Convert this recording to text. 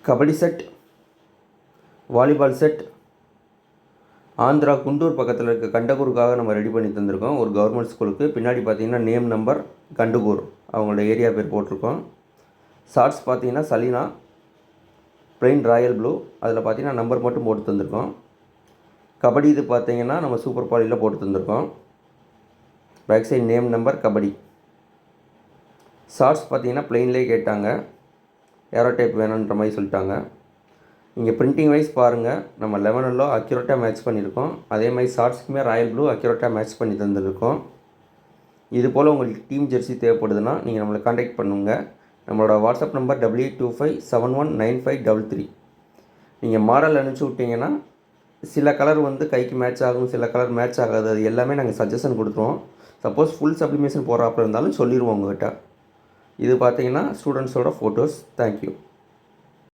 Kabaddi set, volleyball set, Andhra Guntur பக்கத்தில் இருக்க கண்டகூருக்காக நம்ம ரெடி பண்ணி தந்திருக்கோம். ஒரு கவர்மெண்ட் ஸ்கூலுக்கு பின்னாடி பார்த்தீங்கன்னா நேம் நம்பர் கண்டகூர் அவங்களோட ஏரியா பேர் போட்டிருக்கோம். ஷார்ட்ஸ் பார்த்தீங்கன்னா சலீனா ப்ளைன் ராயல் ப்ளூ, அதில் பார்த்தீங்கன்னா நம்பர் மட்டும் போட்டு தந்திருக்கோம். கபடி இது பார்த்தீங்கன்னா நம்ம சூப்பர் பாலியில் போட்டு தந்திருக்கோம். Back side name number kabaddi. Shorts பார்த்தீங்கன்னா ப்ளைன்லேயே கேட்டாங்க, ஏரோ டைப் வேணுன்ற மாதிரி சொல்லிட்டாங்க. இங்கே பிரிண்டிங் வைஸ் பாருங்கள், நம்ம 11 அக்யூரேட்டாக மேட்ச் பண்ணியிருக்கோம். அதே மாதிரி ஷார்ட்ஸ்க்குமே ராயல் ப்ளூ அக்யூரேட்டாக மேட்ச் பண்ணி தந்துருக்கோம். இது போல் உங்களுக்கு டீம் ஜெர்சி தேவைப்படுதுன்னா நீங்கள் நம்மளை காண்டாக்ட் பண்ணுங்கள். நம்மளோட வாட்ஸ்அப் நம்பர் 8825719533. நீங்கள் மாடல் அனுப்பிச்சி விட்டிங்கன்னா சில கலர் கைக்கு மேட்ச் ஆகும், சில கலர் மேட்ச் ஆகாது. அது எல்லாமே நாங்கள் சஜஷன் கொடுத்துருவோம். சப்போஸ் ஃபுல் சப்ளிமேஷன் போடுறாப்புல இருந்தாலும் சொல்லிடுவோம் உங்கள்கிட்ட. இது பார்த்தீங்கன்னா ஸ்டூடெண்ட்ஸோட ஃபோட்டோஸ். தேங்க்யூ.